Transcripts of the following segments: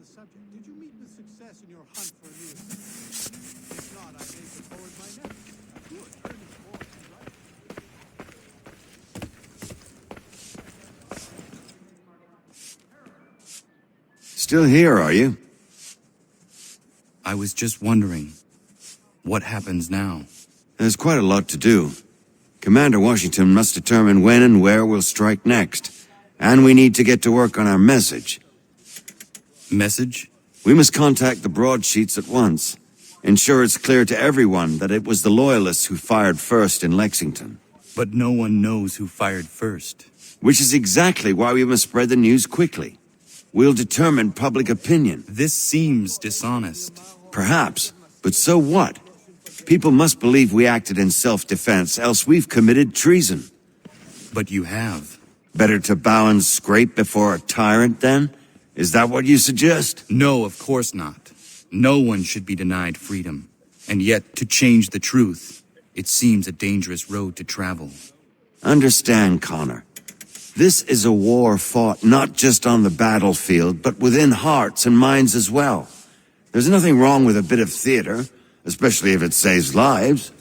the subject. Did you meet with success in your hunt for a new assistant? If not, I may put forward my next. Good. Earning more, right? Still here, are you? I was just wondering, what happens now? There's quite a lot to do. Commander Washington must determine when and where we'll strike next. And we need to get to work on our message. Message? We must contact the broadsheets at once. Ensure it's clear to everyone that it was the Loyalists who fired first in Lexington. But no one knows who fired first. Which is exactly why we must spread the news quickly. We'll determine public opinion. This seems dishonest. Perhaps, but so what? People must believe we acted in self-defense, else we've committed treason. But you have. Better to bow and scrape before a tyrant, then? Is that what you suggest? No, of course not. No one should be denied freedom. And yet, to change the truth, it seems a dangerous road to travel. Understand, Connor. This is a war fought not just on the battlefield, but within hearts and minds as well. There's nothing wrong with a bit of theater, especially if it saves lives.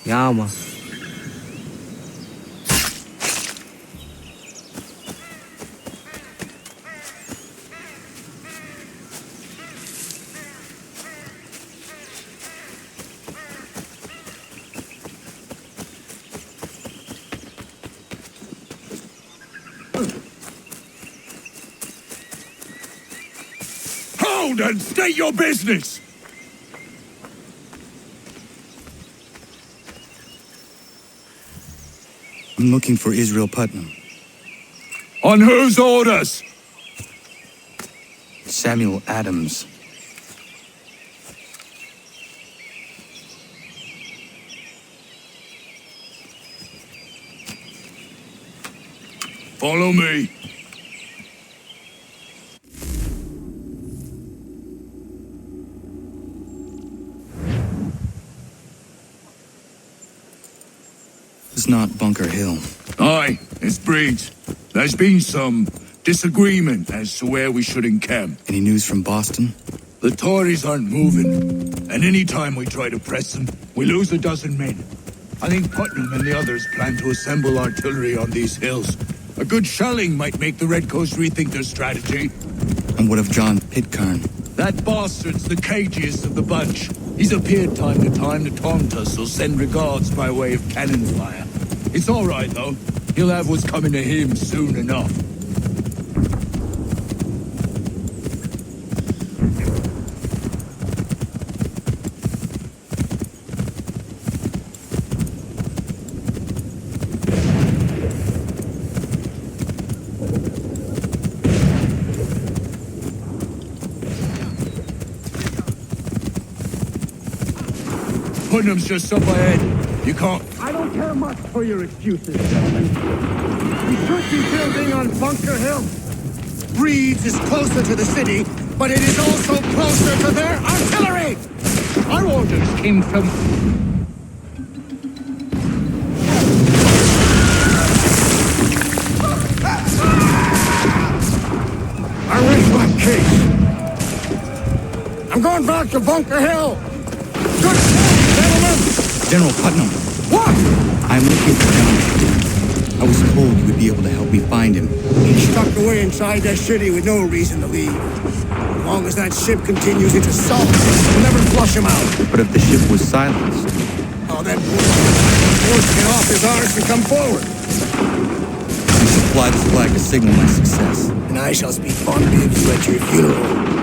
Yama. Hold and state your business! I'm looking for Israel Putnam. On whose orders? Samuel Adams. Follow me. It's not Bunker Hill. Aye, it's Breach. There's been some disagreement as to where we should encamp. Any news from Boston? The Tories aren't moving, and any time we try to press them, we lose a dozen men. I think Putnam and the others plan to assemble artillery on these hills. A good shelling might make the Redcoats rethink their strategy. And what of John Pitcairn? That bastard's the cagiest of the bunch. He's appeared time to time to taunt us or send regards by way of cannon fire. It's all right, though. He'll have what's coming to him soon enough. Putnam's just up ahead. You can't... I don't care much for your excuses, gentlemen. We should be building on Bunker Hill. Reed's is closer to the city, but it is also closer to their artillery! Our orders came from... I rest my case. I'm going back to Bunker Hill. Good gentlemen! General Putnam, What? I'm looking for John. I was told you would be able to help me find him. He's stuck away inside that city with no reason to leave. As long as that ship continues its assault, we'll never flush him out. But if the ship was silenced, Oh, that force get off his arse and come forward. you should fly this flag to signal my success. And I shall speak fondly of you at your funeral.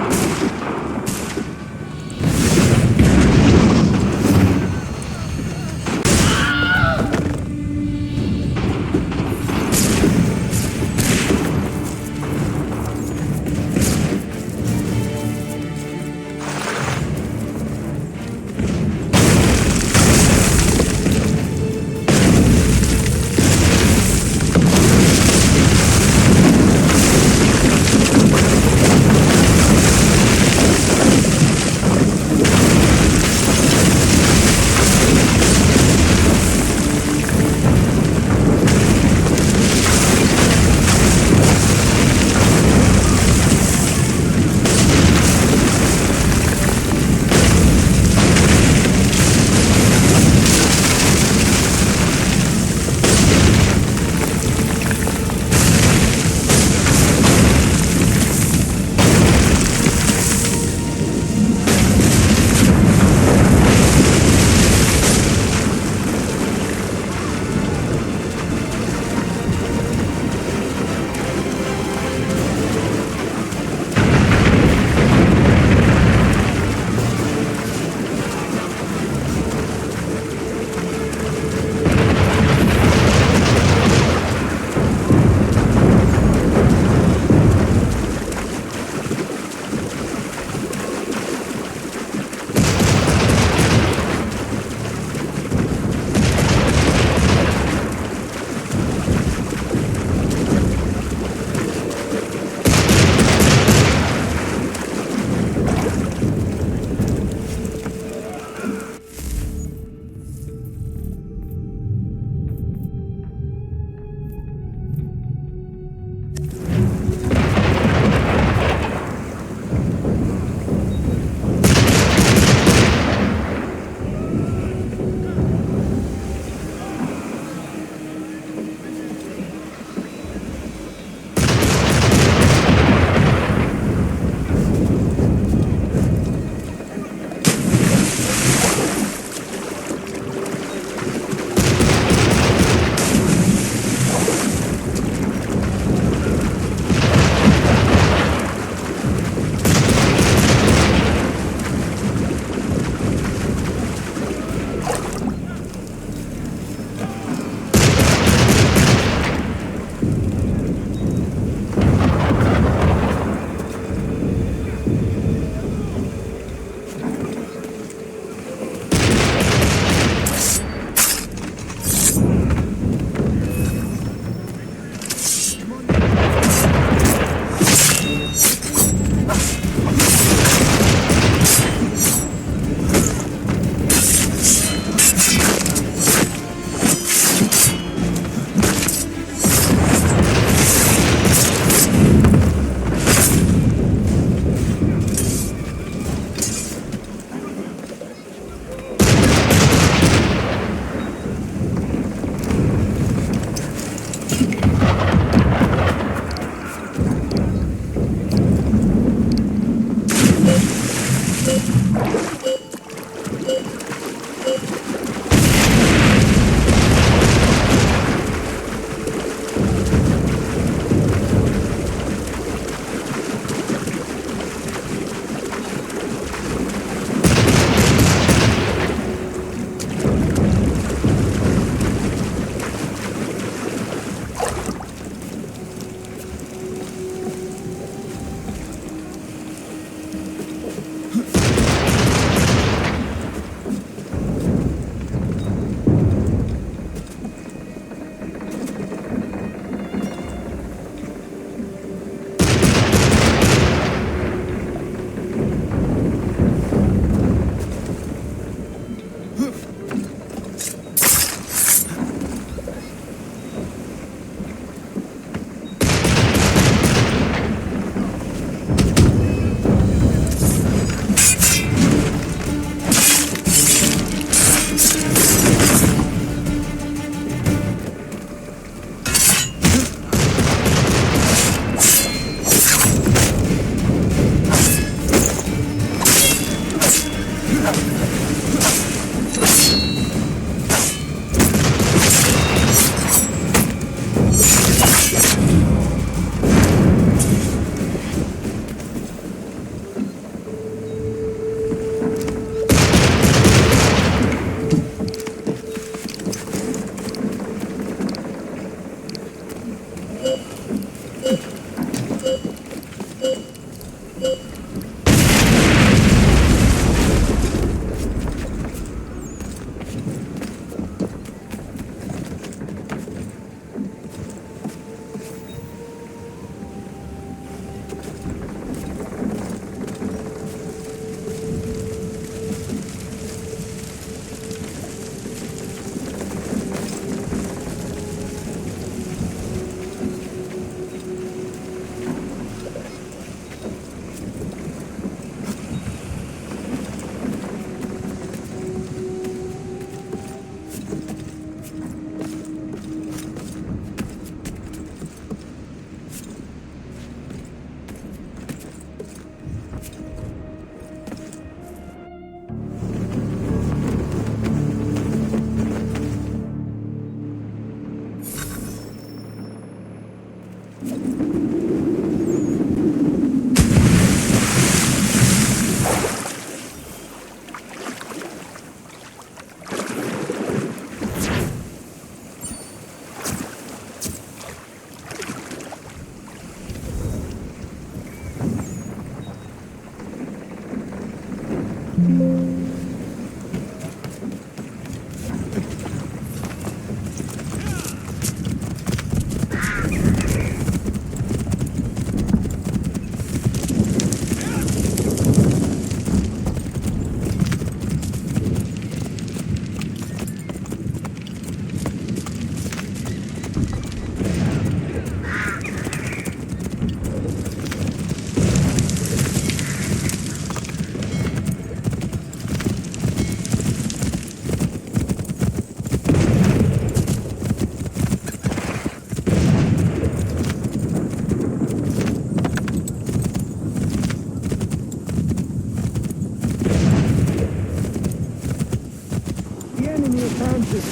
Panted,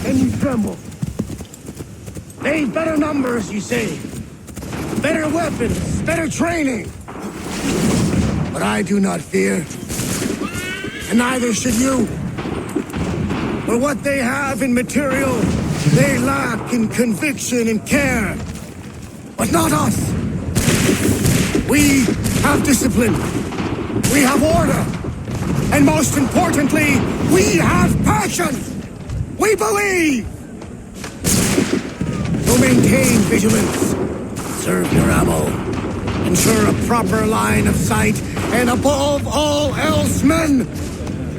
and you tremble. They've better numbers, you say. Better weapons, better training. But I do not fear. And neither should you. For what they have in material, they lack in conviction and care. But not us. We have discipline. We have order. And most importantly, we have passion. We believe. So maintain vigilance. Serve your ammo. Ensure a proper line of sight. And above all else, men,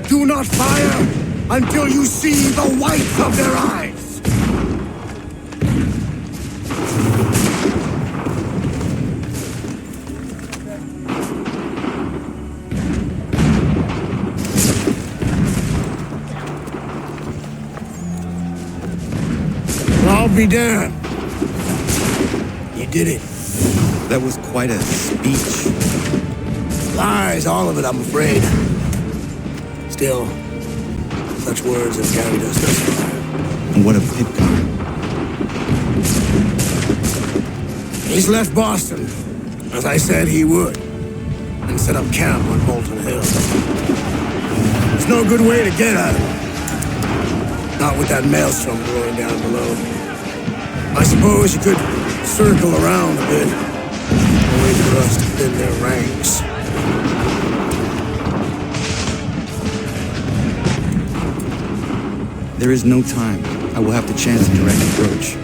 do not fire until you see the whites of their eyes. I'll be damned. You did it. That was quite a speech. Lies, all of it, I'm afraid. Still, such words have carried us thus far. And what of Pitcairn? He's left Boston, as I said he would, and set up camp on Bolton Hill. There's no good way to get at him. Not with that maelstrom blowing down below. I suppose you could circle around a bit, and wait for us to thin their ranks. There is no time. I will have to chance a direct approach.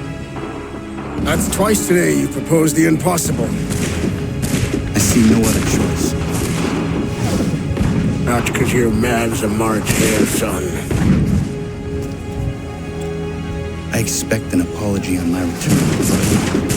That's twice today you proposed the impossible. I see no other choice. Not because you're mad as a March hare, son. I expect an apology on my return.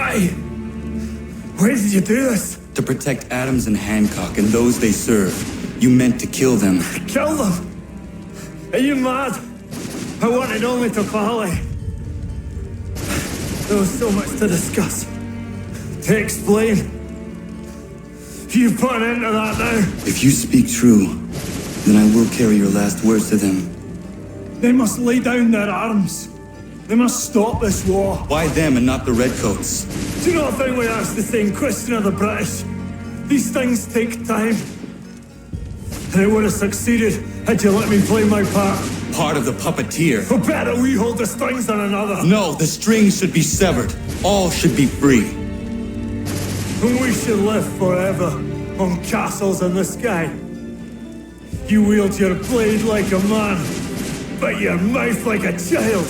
Why? Why did you do this? To protect Adams and Hancock and those they serve, you meant to kill them. Kill them? Are you mad? I wanted only to parley. There was so much to discuss, to explain. You put an end to that now. If you speak true, then I will carry your last words to them. They must lay down their arms. They must stop this war. Why them and not the Redcoats? Do you not think we ask the same question of the British? These things take time. And it would have succeeded had you let me play my part. Part of the puppeteer. Or better, we hold the strings than another. No, the strings should be severed. All should be free. And we should live forever on castles in the sky. You wield your blade like a man, but your mouth like a child.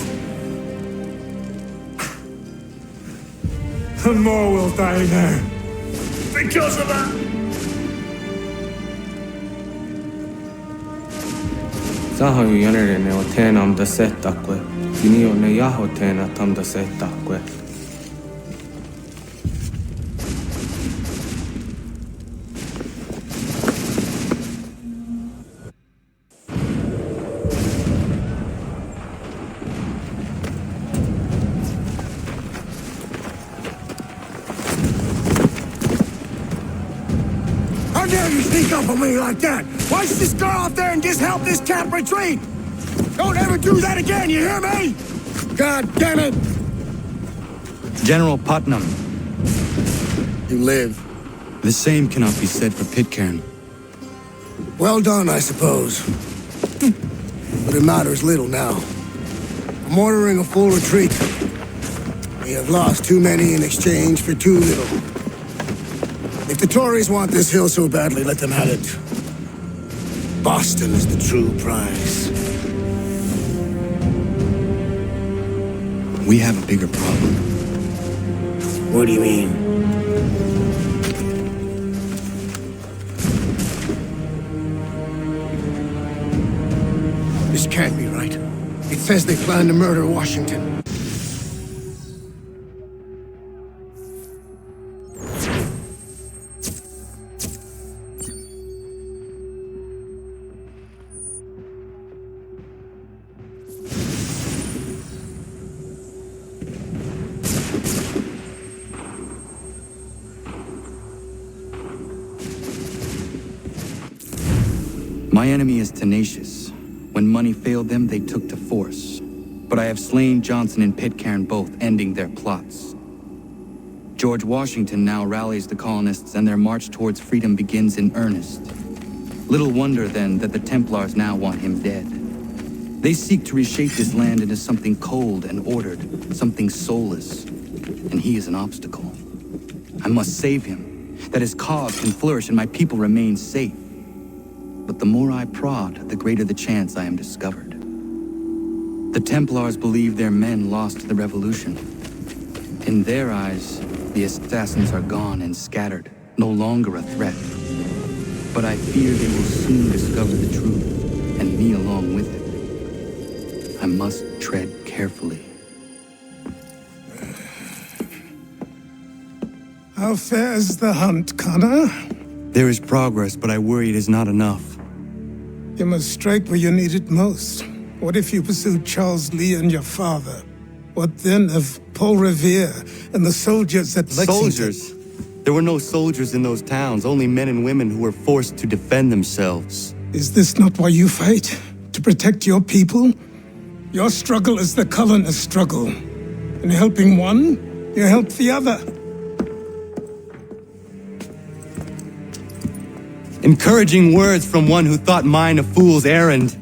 And more will die now. Because of that. Zahayu yanere ne otena am da setakwe. Dinio ne yaho tena tam da setakwe. How dare you sneak up on me like that? Why should this girl out there and just help this camp retreat? Don't ever do that again, you hear me? God damn it! General Putnam. You live. The same cannot be said for Pitcairn. Well done, I suppose. But it matters little now. I'm ordering a full retreat. We have lost too many in exchange for too little. If the Tories want this hill so badly, let them have it. Boston is the true prize. We have a bigger problem. What do you mean? This can't be right. It says they plan to murder Washington. My enemy is tenacious. When money failed them, they took to force. But I have slain Johnson and Pitcairn both, ending their plots. George Washington now rallies the colonists, and their march towards freedom begins in earnest. Little wonder, then, that the Templars now want him dead. They seek to reshape this land into something cold and ordered, something soulless. And he is an obstacle. I must save him, that his cause can flourish and my people remain safe. But the more I prod, the greater the chance I am discovered. The Templars believe their men lost the revolution. In their eyes, the assassins are gone and scattered, no longer a threat. But I fear they will soon discover the truth, and me along with it. I must tread carefully. How fares the hunt, Connor? There is progress, but I worry it is not enough. You must strike where you need it most. What if you pursued Charles Lee and your father? What then of Paul Revere and the soldiers at Lexington? Soldiers? There were no soldiers in those towns, only men and women who were forced to defend themselves. Is this not why you fight? To protect your people? Your struggle is the colonist struggle. In helping one, you help the other. Encouraging words from one who thought mine a fool's errand.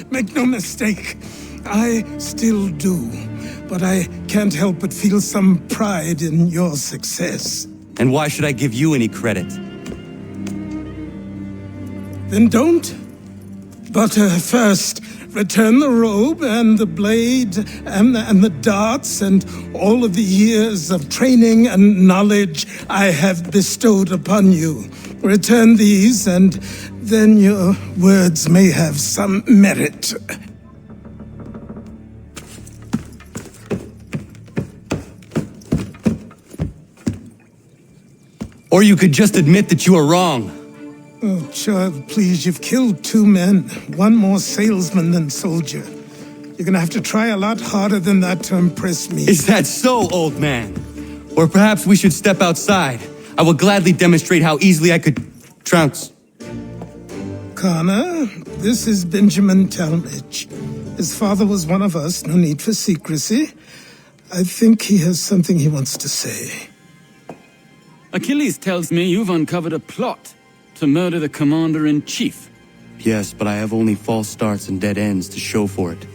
Make no mistake, I still do. But I can't help but feel some pride in your success. And why should I give you any credit? Then don't. But first, return the robe and the blade and the darts and all of the years of training and knowledge I have bestowed upon you. Return these, and then your words may have some merit. Or you could just admit that you are wrong. Oh, child, please, you've killed 2 men. One more salesman than soldier. You're gonna have to try a lot harder than that to impress me. Is that so, old man? Or perhaps we should step outside. I will gladly demonstrate how easily I could trounce. Connor, this is Benjamin Talmadge. His father was one of us, no need for secrecy. I think he has something he wants to say. Achilles tells me you've uncovered a plot to murder the commander-in-chief. Yes, but I have only false starts and dead ends to show for it.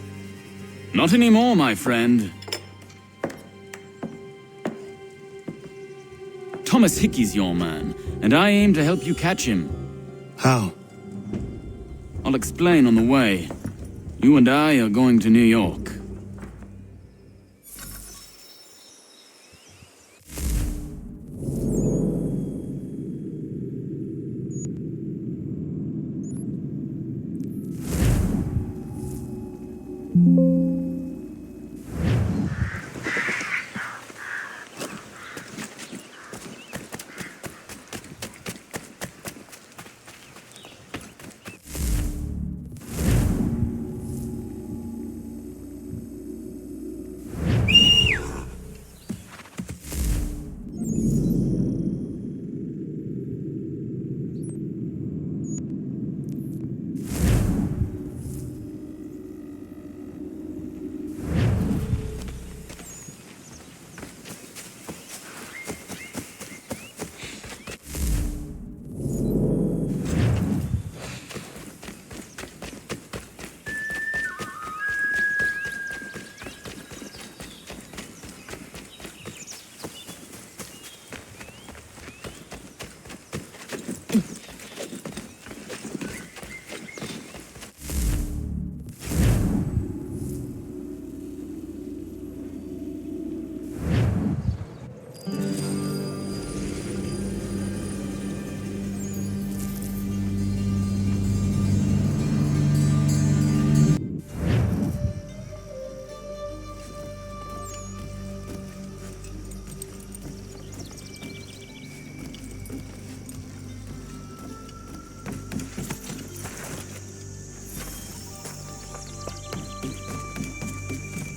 Not anymore, my friend. Thomas Hickey's your man, and I aim to help you catch him. How? I'll explain on the way. You and I are going to New York.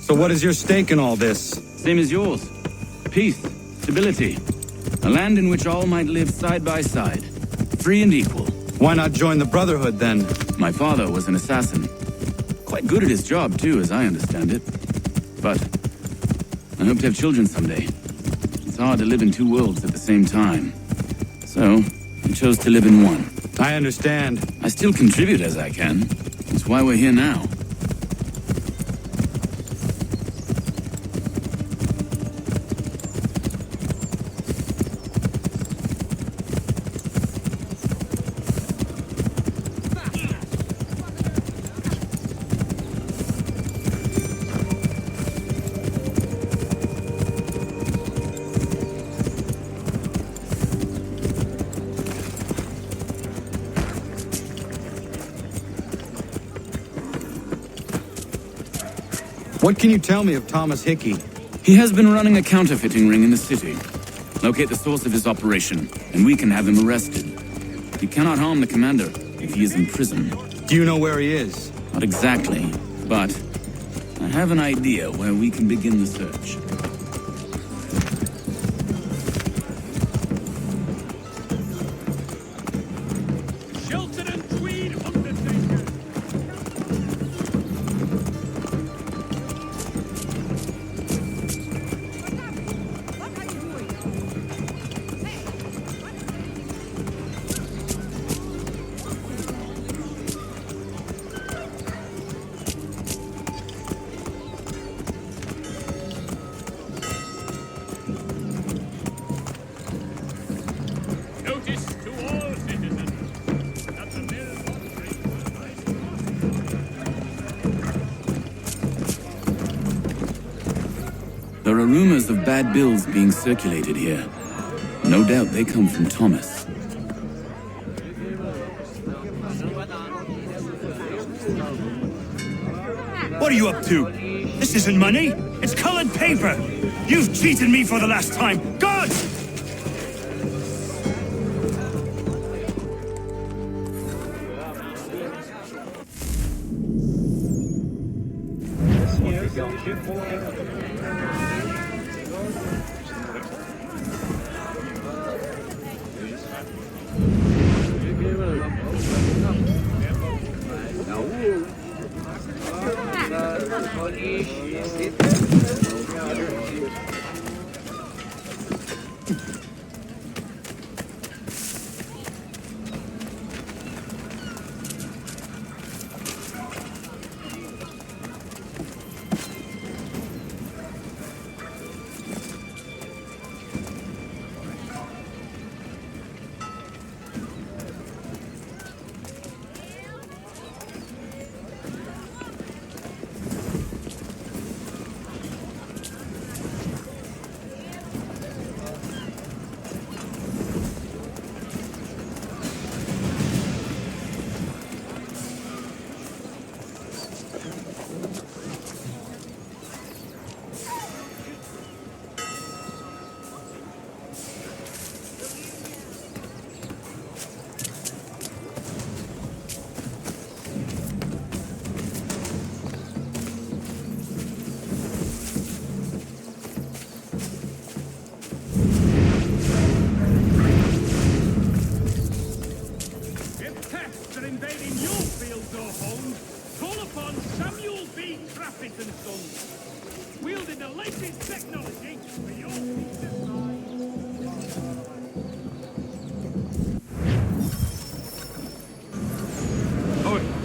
So what is your stake in all this? Same as yours. Peace, stability. A land in which all might live side by side. Free and equal. Why not join the Brotherhood, then? My father was an assassin. Quite good at his job, too, as I understand it. But I hope to have children someday. It's hard to live in 2 worlds at the same time. So, I chose to live in one. I understand. I still contribute as I can. That's why we're here now. What can you tell me of Thomas Hickey? He has been running a counterfeiting ring in the city. Locate the source of his operation, and we can have him arrested. He cannot harm the commander if he is in prison. Do you know where he is? Not exactly, but I have an idea where we can begin the search. There are rumors of bad bills being circulated here. No doubt they come from Thomas. What are you up to? This isn't money. It's colored paper. You've cheated me for the last time. God!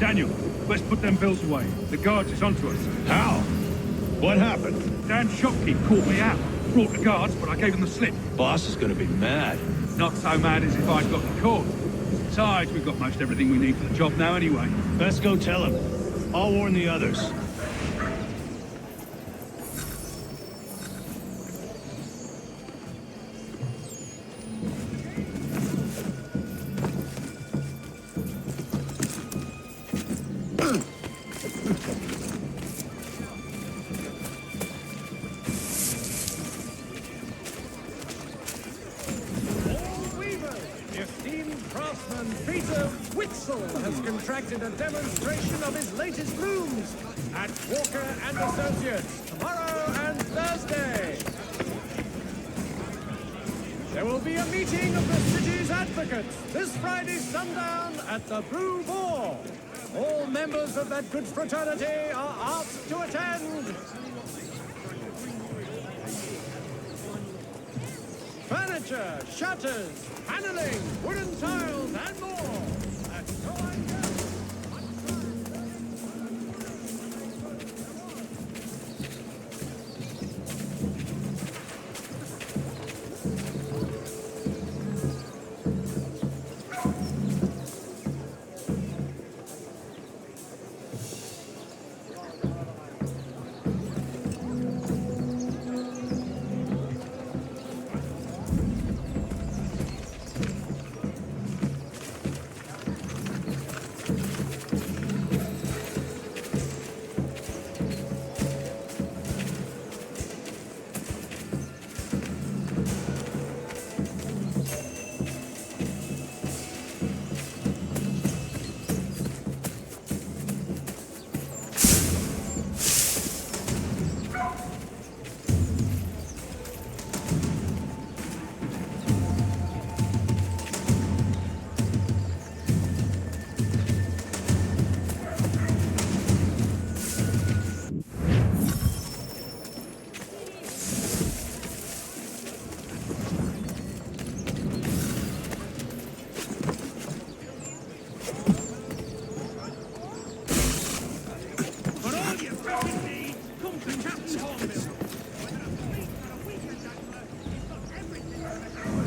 Daniel, let's put them bills away. The guards is onto us. How? What happened? Dan's shopkeep caught me out. Brought the guards, but I gave them the slip. Boss is gonna be mad. Not so mad as if I'd got the caught. Besides, we've got most everything we need for the job now anyway. Let's go tell him. I'll warn the others. Has contracted a demonstration of his latest looms at Walker and Associates tomorrow and Thursday. There will be a meeting of the city's advocates this Friday sundown at the Brew Ball. All members of that good fraternity are asked to attend. Furniture, shutters, paneling, wooden tiles, and more.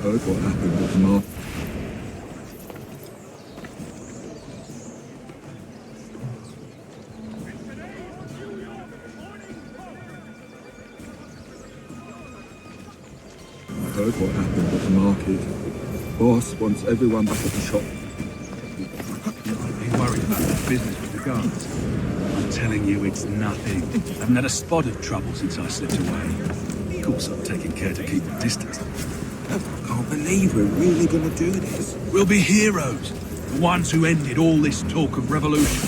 Heard what happened with Naval. I heard what happened at the market. Boss wants everyone back at the shop. Be worried about that business with the guards. I'm telling you, it's nothing. I haven't had a spot of trouble since I slipped away. Of course, I'm taking care to keep the distance. I can't believe we're really gonna do this. We'll be heroes. The ones who ended all this talk of revolution.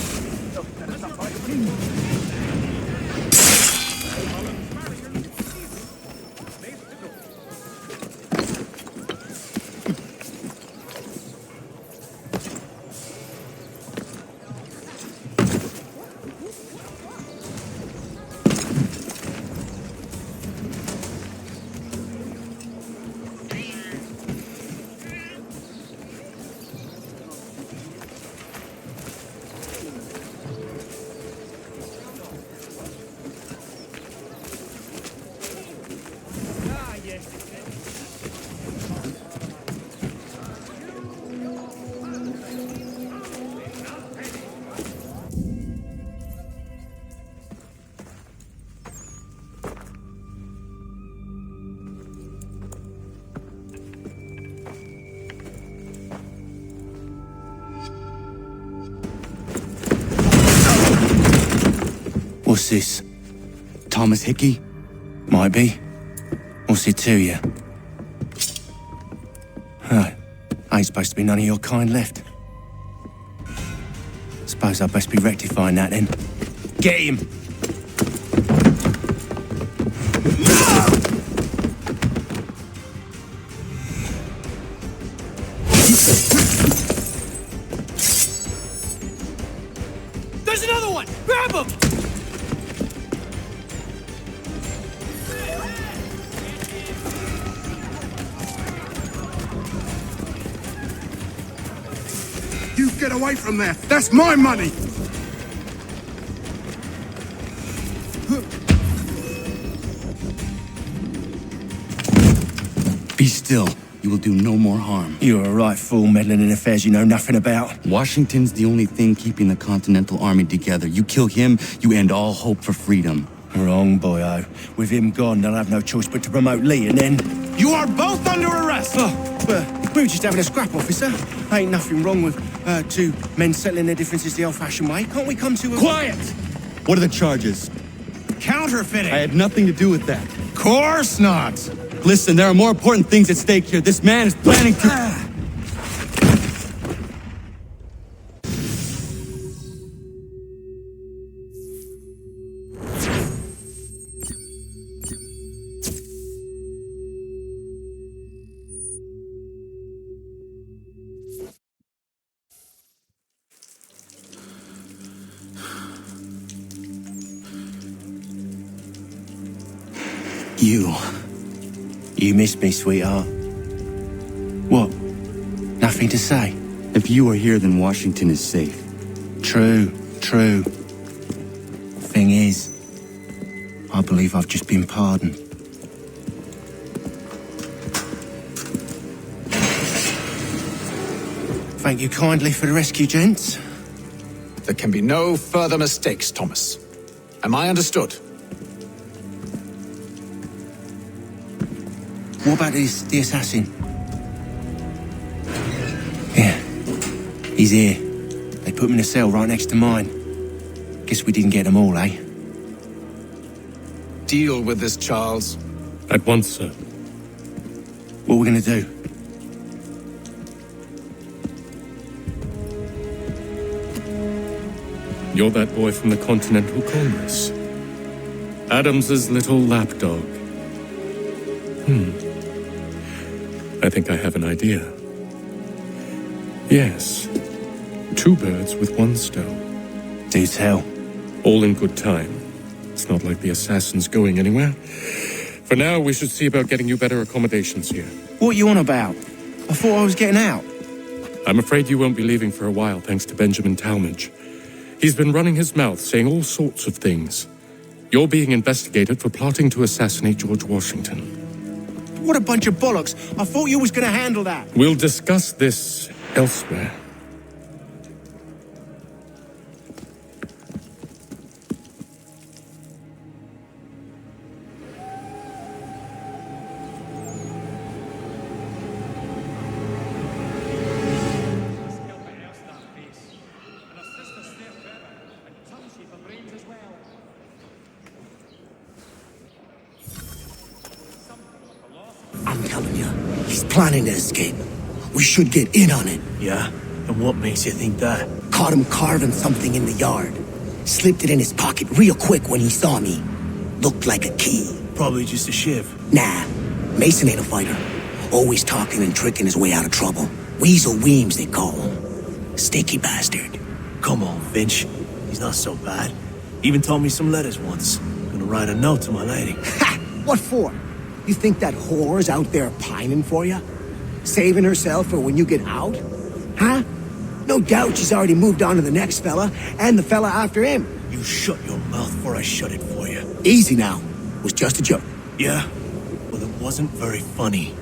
What's this? Thomas Hickey? Might be. What's it to you? Huh. Ain't supposed to be none of your kind left. Suppose I'd best be rectifying that then. Get him! There's another one! Grab him! You get away from there! That's my money! Be still. You will do no more harm. You're a right fool meddling in affairs you know nothing about. Washington's the only thing keeping the Continental Army together. You kill him, you end all hope for freedom. Wrong, boyo. With him gone, they'll have no choice but to promote Lee, and then... You are both under arrest! Well, we were just having a scrap, officer. Ain't nothing wrong with two men settling their differences the old-fashioned way. Can't we come to a... Quiet! What are the charges? Counterfeiting! I had nothing to do with that. Course not! Listen, there are more important things at stake here. This man is planning to... You missed me, sweetheart. What? Nothing to say? If you are here, then Washington is safe. True. Thing is, I believe I've just been pardoned. Thank you kindly for the rescue, gents. There can be no further mistakes, Thomas. Am I understood? What about the assassin? Yeah, he's here. They put him in a cell right next to mine. Guess we didn't get them all, eh? Deal with this, Charles. At once, sir. What are we gonna do? You're that boy from the Continental Congress. Adams's little lapdog. I think I have an idea. Yes. 2 birds with 1 stone. Do tell. All in good time. It's not like the assassin's going anywhere. For now, we should see about getting you better accommodations here. What are you on about? I thought I was getting out. I'm afraid you won't be leaving for a while, thanks to Benjamin Talmadge. He's been running his mouth, saying all sorts of things. You're being investigated for plotting to assassinate George Washington. What a bunch of bollocks. I thought you was gonna handle that. We'll discuss this elsewhere. I'm telling you, he's planning to escape. We should get in on it. Yeah? And what makes you think that? Caught him carving something in the yard. Slipped it in his pocket real quick when he saw me. Looked like a key. Probably just a shiv. Nah, Mason ain't a fighter. Always talking and tricking his way out of trouble. Weasel Weems, they call him. Sticky bastard. Come on, Finch. He's not so bad. Even taught me some letters once. Gonna write a note to my lady. Ha! What for? You think that whore's out there pining for you? Saving herself for when you get out? Huh? No doubt she's already moved on to the next fella, and the fella after him. You shut your mouth before I shut it for you. Easy now. It was just a joke. Yeah? Well, it wasn't very funny.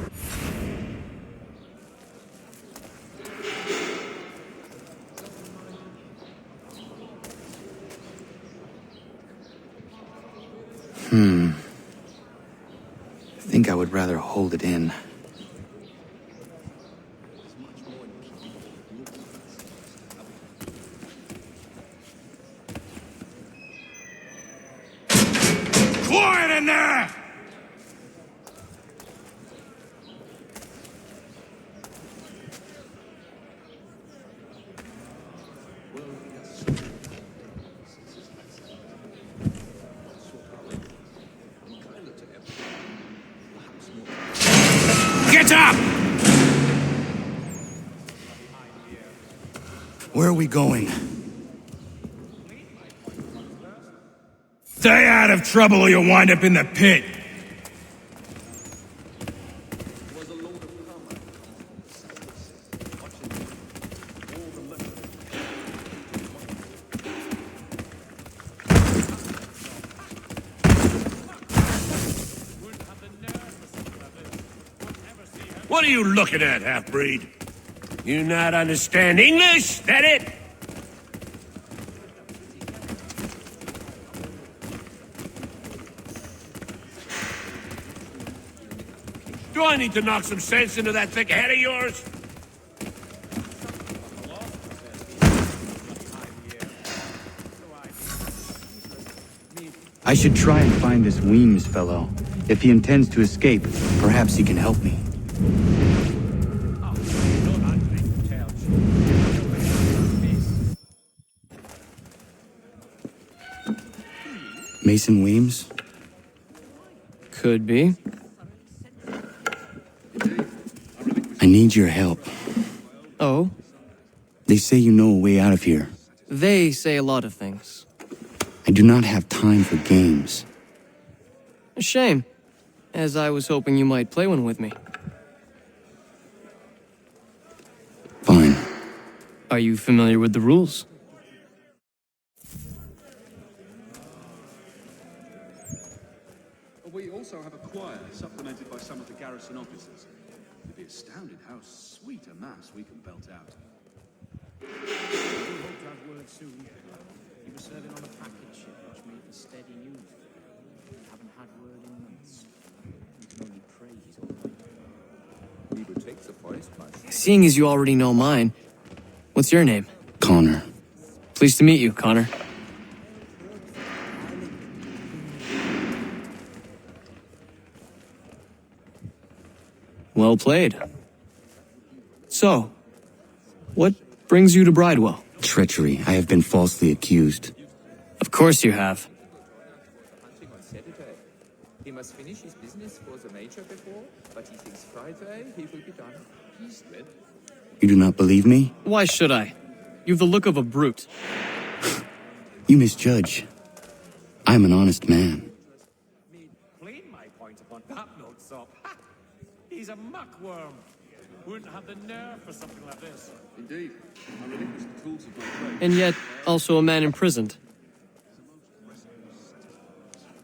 I think I would rather hold it in. in there! Get up! Where are we going? Stay out of trouble or you'll wind up in the pit. What are you looking at, half-breed? You not understand English? That it? Do I need to knock some sense into that thick head of yours? I should try and find this Weems fellow. If he intends to escape, perhaps he can help me. Mason Weems? Could be. I need your help. Oh? They say you know a way out of here. They say a lot of things. I do not have time for games. A shame, as I was hoping you might play one with me. Fine. Are you familiar with the rules? We also have a choir supplemented by some of the garrison officers. You'd be astounded how sweet a mass we can belt out. We hope to have word soon. He was serving on a package ship which made for steady news. We haven't had word in months. We can only pray he's all right. We would take the forest pass. Seeing as you already know mine, what's your name? Connor. Pleased to meet you, Connor. Well played. So, what brings you to Bridewell? Treachery. I have been falsely accused. Of course you have. Hunting on Saturday. He must finish his business for the major before, but he thinks Friday he will be done. He's red. You do not believe me? Why should I? You've the look of a brute. You misjudge. I am an honest man. Clean my point upon that note, Sop. He's a muckworm. Wouldn't have the nerve for something like this. Indeed. I relinquish the tools of my trade. And yet, also a man imprisoned.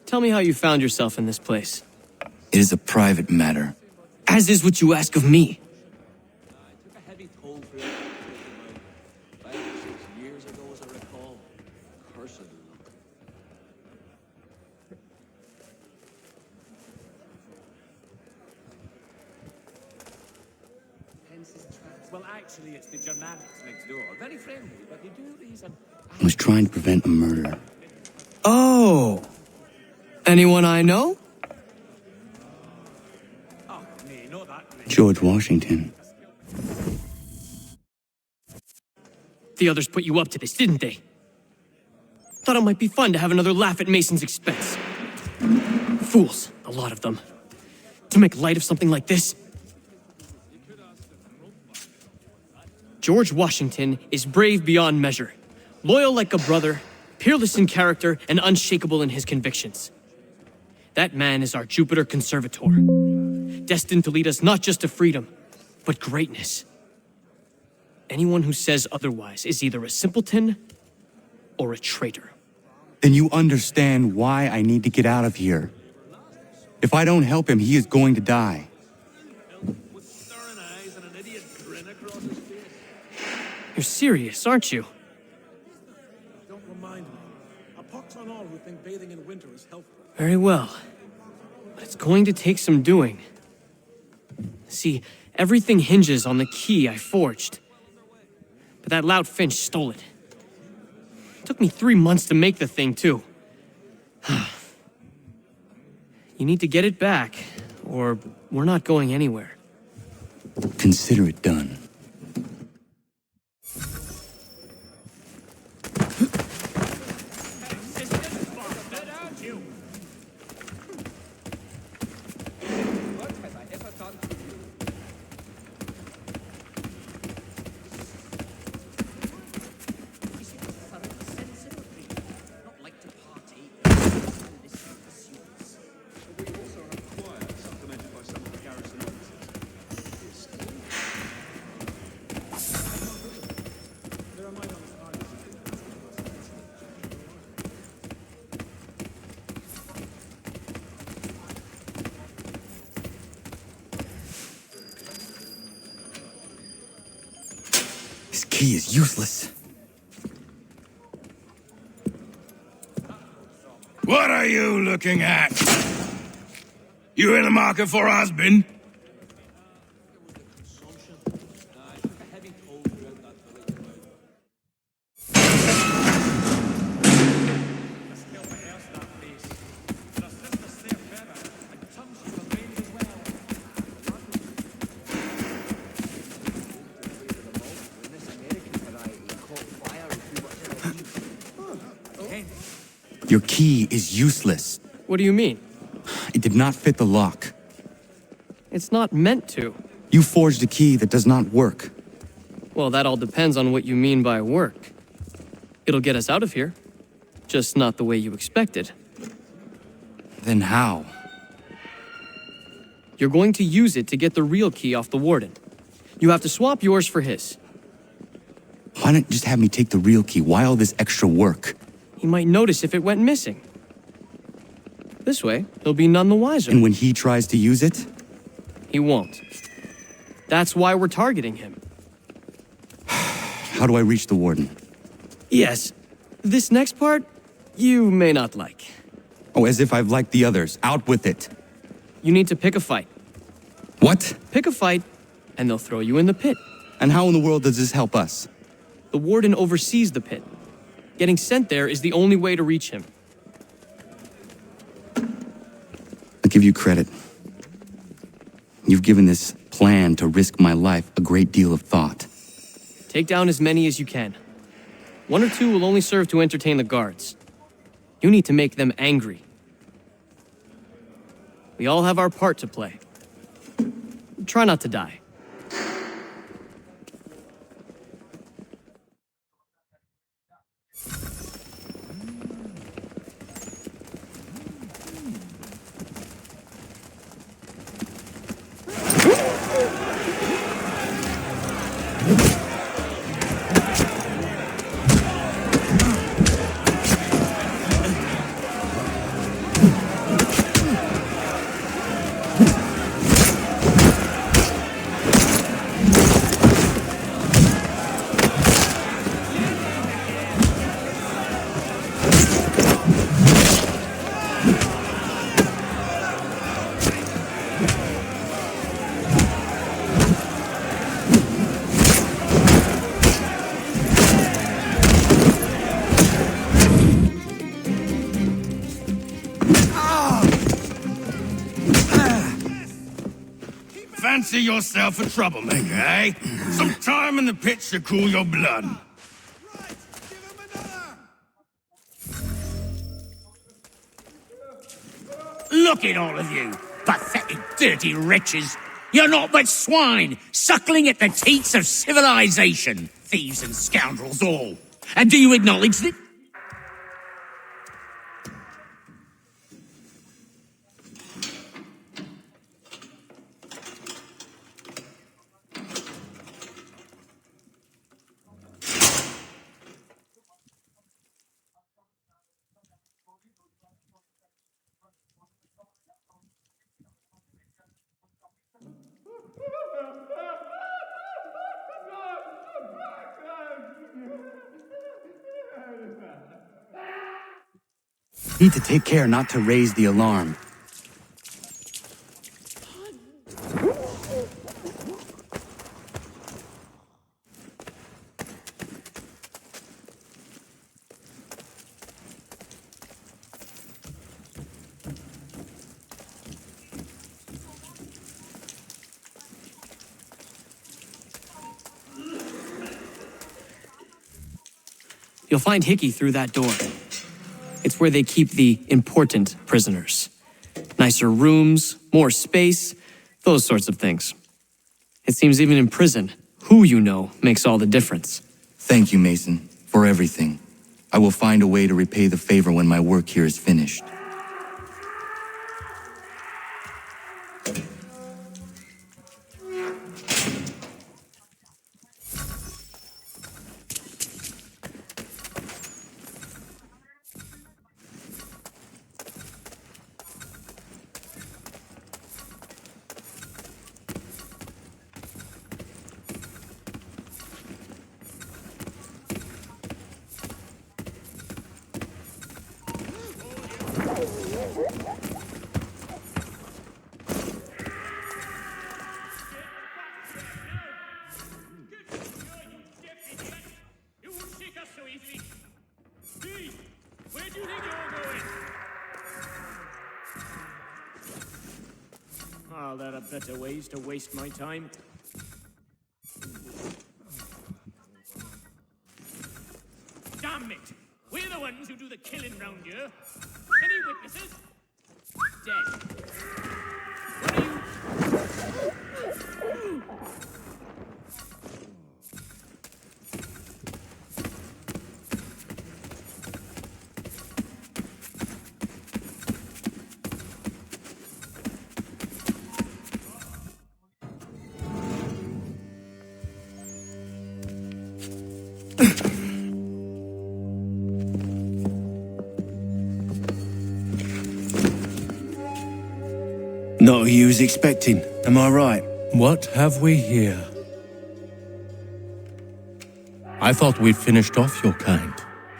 Tell me how you found yourself in this place. It is a private matter. As is what you ask of me. I took a heavy toll for it. 5 or 6 years ago, as I recall. Cursed luck. Well, actually, it's the Germanics next door. Very friendly, but they do these and... I was trying to prevent a murder. Oh! Anyone I know? Oh, me, not that. George Washington. The others put you up to this, didn't they? Thought it might be fun to have another laugh at Mason's expense. Fools, a lot of them. To make light of something like this. George Washington is brave beyond measure, loyal like a brother, peerless in character, and unshakable in his convictions. That man is our Jupiter Conservator, destined to lead us not just to freedom, but greatness. Anyone who says otherwise is either a simpleton or a traitor. Then you understand why I need to get out of here. If I don't help him, he is going to die. You're serious, aren't you? Don't remind me. A pox on all who think bathing in winter is helpful. Very well. But it's going to take some doing. See, everything hinges on the key I forged. But that lout Finch stole it. Took me 3 months to make the thing, too. You need to get it back, or we're not going anywhere. Consider it done. This key is useless. What are you looking at? You in the market for a husband? Your key is useless. What do you mean? It did not fit the lock. It's not meant to. You forged a key that does not work. Well, that all depends on what you mean by work. It'll get us out of here. Just not the way you expected. Then how? You're going to use it to get the real key off the warden. You have to swap yours for his. Why not just have me take the real key? Why all this extra work? He might notice if it went missing. This way, he'll be none the wiser. And when he tries to use it? He won't. That's why we're targeting him. How do I reach the warden? Yes. This next part, you may not like. Oh, as if I've liked the others. Out with it. You need to pick a fight. What? Pick a fight, and they'll throw you in the pit. And how in the world does this help us? The warden oversees the pit. Getting sent there is the only way to reach him. I'll give you credit. You've given this plan to risk my life a great deal of thought. Take down as many as you can. 1 or 2 will only serve to entertain the guards. You need to make them angry. We all have our part to play. Try not to die. Fancy yourself a troublemaker, eh? Some time in the pit should cool your blood. Look at all of you, pathetic, dirty wretches. You're not but swine, suckling at the teats of civilization. Thieves and scoundrels all. And do you acknowledge that? Need to take care not to raise the alarm. You'll find Hickey through that door. It's where they keep the important prisoners. Nicer rooms, more space, those sorts of things. It seems even in prison, who you know makes all the difference. Thank you, Mason, for everything. I will find a way to repay the favor when my work here is finished. Oh, there are better ways to waste my time. Damn it! We're the ones who do the killing round here. Any witnesses? Dead. What are you... Not who you was expecting, am I right? What have we here? I thought we'd finished off your kind.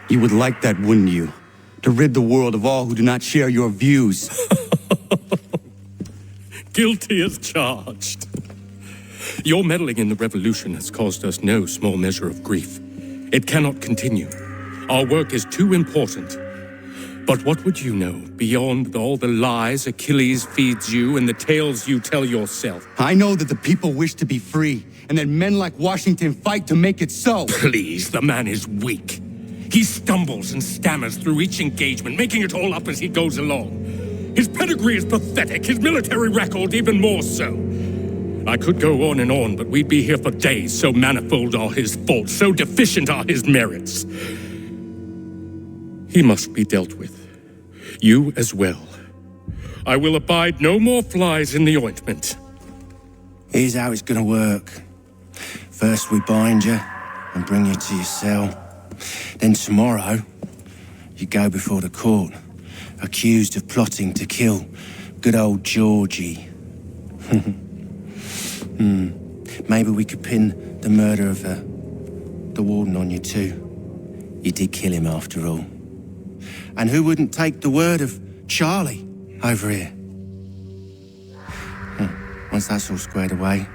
You would like that, wouldn't you? To rid the world of all who do not share your views. Guilty as charged. Your meddling in the revolution has caused us no small measure of grief. It cannot continue. Our work is too important. But what would you know beyond all the lies Achilles feeds you and the tales you tell yourself? I know that the people wish to be free, and that men like Washington fight to make it so. Please, the man is weak. He stumbles and stammers through each engagement, making it all up as he goes along. His pedigree is pathetic, his military record even more so. I could go on, but we'd be here for days, so manifold are his faults, so deficient are his merits. He must be dealt with. You as well. I will abide no more flies in the ointment. Here's how it's gonna work. First we bind you and bring you to your cell. Then tomorrow, you go before the court, accused of plotting to kill good old Georgie. Maybe we could pin the murder of the warden on you too. You did kill him after all. And who wouldn't take the word of Charlie over here? Once that's all squared away,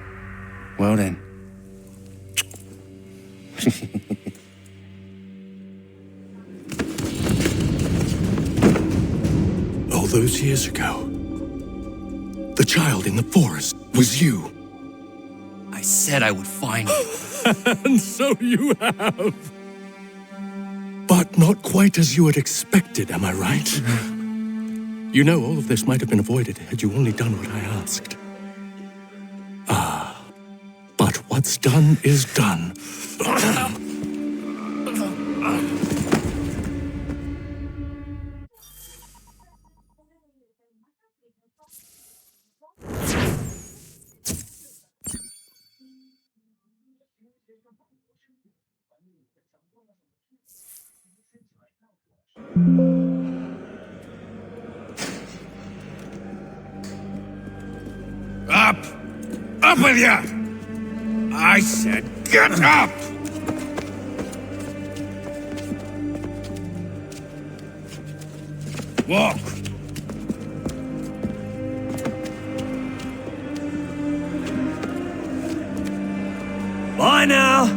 well then. All those years ago, the child in the forest was you. I said I would find you. And so you have. But not quite as you had expected, am I right? You know, all of this might have been avoided had you only done what I asked. Ah, but what's done is done. Up! Up with you! I said get up! Walk! Bye now!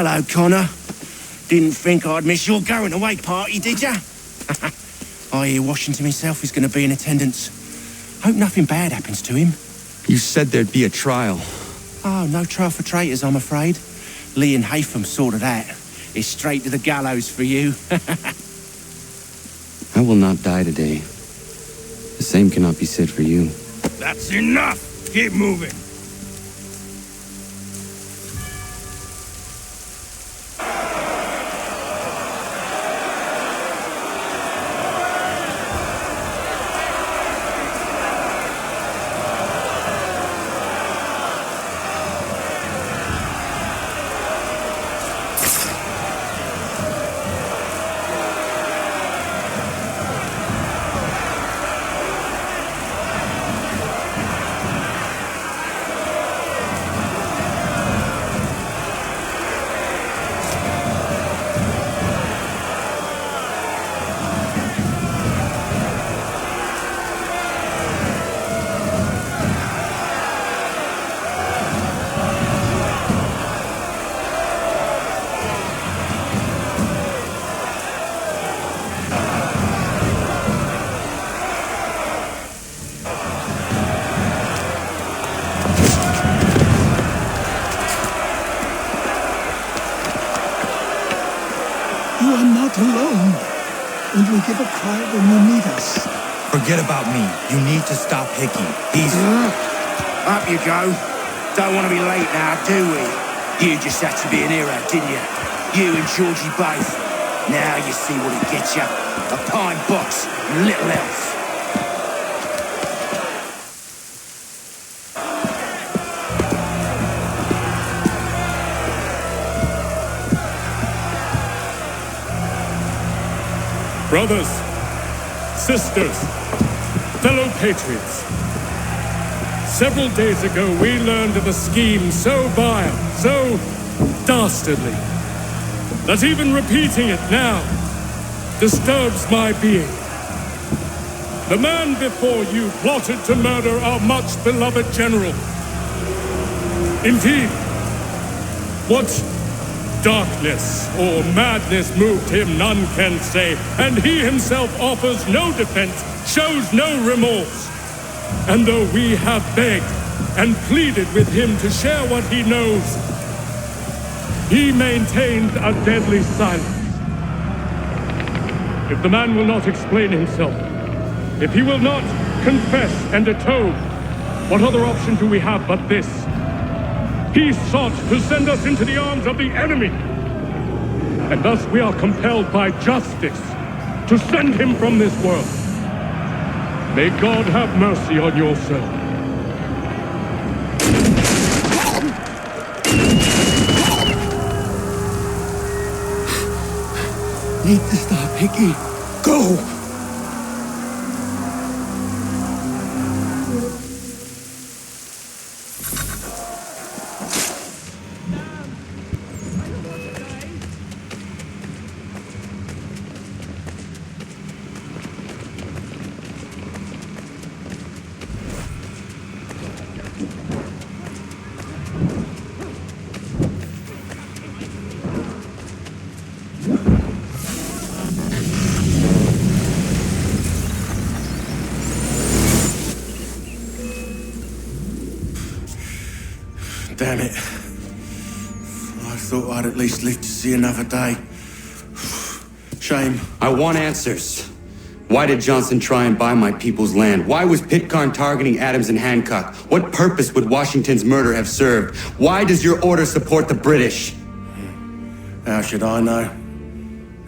Hello, Connor. Didn't think I'd miss your going away party, did ya? I hear Washington himself is going to be in attendance. Hope nothing bad happens to him. You said there'd be a trial. Oh, no trial for traitors, I'm afraid. Lee and Haytham sorted that. It's straight to the gallows for you. I will not die today. The same cannot be said for you. That's enough! Keep moving! You are not alone. And will give a cry when you need us. Forget about me. You need to stop Hickey. He's... Up you go. Don't want to be late now, do we? You just had to be an hero, didn't you? You and Georgie both. Now you see what it gets you. A pine box and little else. Brothers, sisters, fellow patriots. Several days ago, we learned of a scheme so vile, so dastardly, that even repeating it now disturbs my being. The man before you plotted to murder our much-beloved general. Indeed, what darkness or madness moved him, none can say, and he himself offers no defense, shows no remorse. And though we have begged and pleaded with him to share what he knows, he maintains a deadly silence. If the man will not explain himself, if he will not confess and atone, what other option do we have but this? He sought to send us into the arms of the enemy. And thus we are compelled by justice to send him from this world. May God have mercy on your soul. Need to stop, Hickey. Go! Damn it. I thought I'd at least live to see another day. Shame. I want answers. Why did Johnson try and buy my people's land? Why was Pitcairn targeting Adams and Hancock? What purpose would Washington's murder have served? Why does your order support the British? How should I know?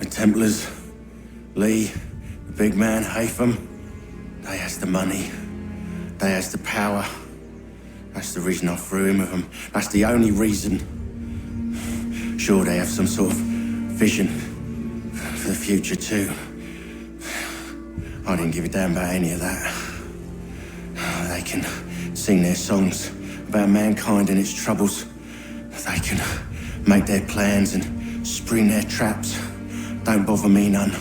The Templars, Lee, the big man, Haytham, they has the money. They has the power. That's the reason I threw in with them. That's the only reason. Sure, they have some sort of vision for the future, too. I didn't give a damn about any of that. They can sing their songs about mankind and its troubles. They can make their plans and spring their traps. Don't bother me none.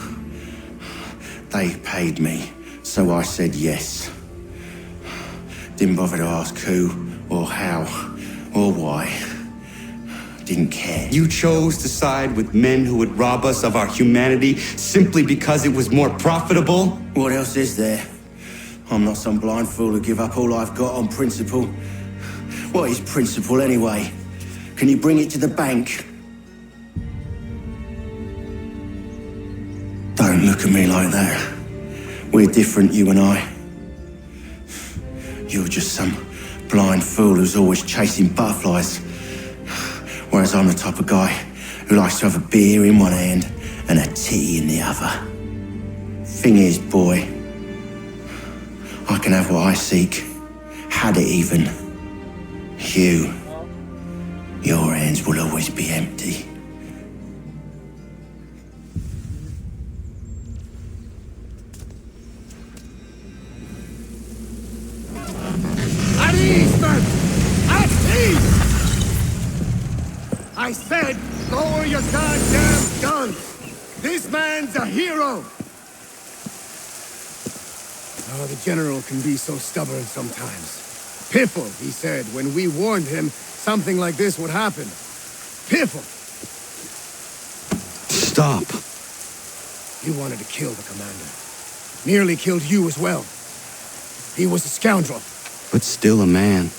They paid me, so I said yes. Didn't bother to ask who, or how, or why. didn't care. You chose to side with men who would rob us of our humanity simply because it was more profitable? What else is there? I'm not some blind fool to give up all I've got on principle. What is principle anyway? Can you bring it to the bank? Don't look at me like that. We're different, you and I. You're just some blind fool who's always chasing butterflies. Whereas I'm the type of guy who likes to have a beer in one hand and a tea in the other. Thing is, boy, I can have what I seek. Had it even. Your hands will always be empty. At ease, man! At ease! I said, lower your goddamn guns! This man's a hero! Oh, the General can be so stubborn sometimes. Piffle, he said, when we warned him something like this would happen. Piffle! Stop. He wanted to kill the commander. Nearly killed you as well. He was a scoundrel. But still a man.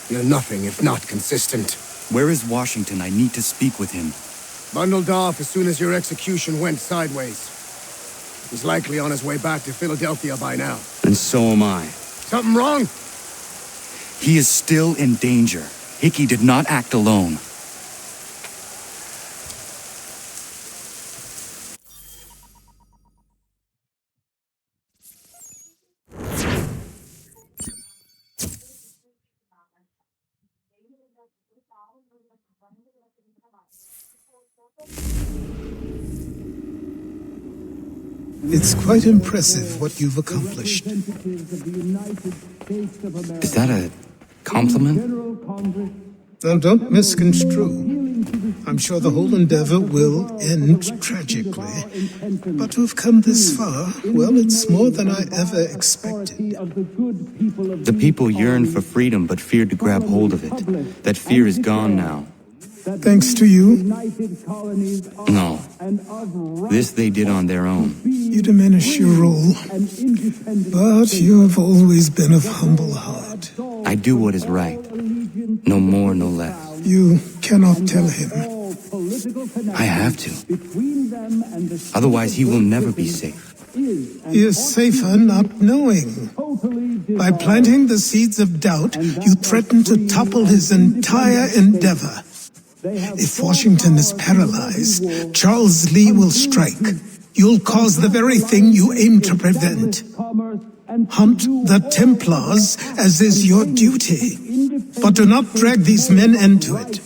You're nothing if not consistent. Where is Washington? I need to speak with him. Bundled off as soon as your execution went sideways. He's likely on his way back to Philadelphia by now. And so am I. Something wrong? He is still in danger. Hickey did not act alone. It's quite impressive what you've accomplished. Is that a compliment? Now, don't misconstrue. I'm sure the whole endeavor will end tragically. But to have come this far, well, it's more than I ever expected. The people yearn for freedom but feared to grab hold of it. That fear is gone now. Thanks to you? No. This they did on their own. You diminish your role. But you have always been of humble heart. I do what is right. No more, no less. You cannot tell him. I have to. Otherwise, he will never be safe. He is safer not knowing. By planting the seeds of doubt, you threaten to topple his entire endeavor. If Washington is paralyzed, Charles Lee will strike. You'll cause the very thing you aim to prevent. Hunt the Templars, as is your duty. But do not drag these men into it.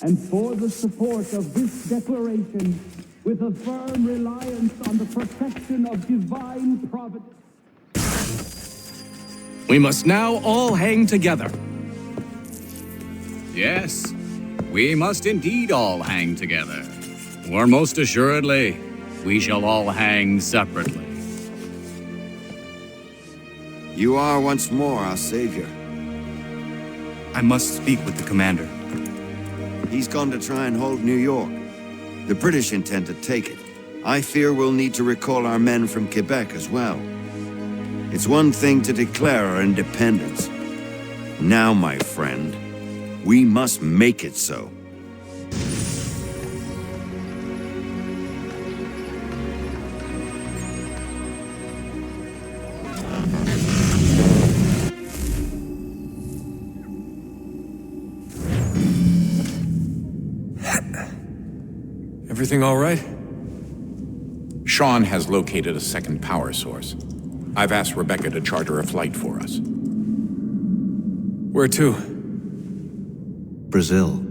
And for the support of this declaration, with a firm reliance on the protection of divine providence. We must now all hang together. Yes, we must indeed all hang together. Or most assuredly, we shall all hang separately. You are once more our savior. I must speak with the commander. He's gone to try and hold New York. The British intend to take it. I fear we'll need to recall our men from Quebec as well. It's one thing to declare our independence. Now, my friend, we must make it so. Everything all right? Sean has located a second power source. I've asked Rebecca to charter a flight for us. Where to? Brazil.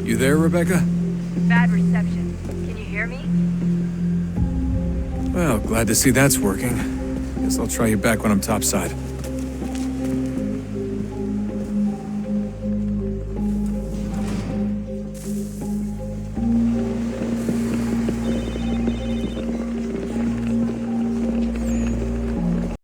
You there, Rebecca? Bad reception. Can you hear hear me? Well, glad to see that's working. Guess I'll try you back when I'm topside.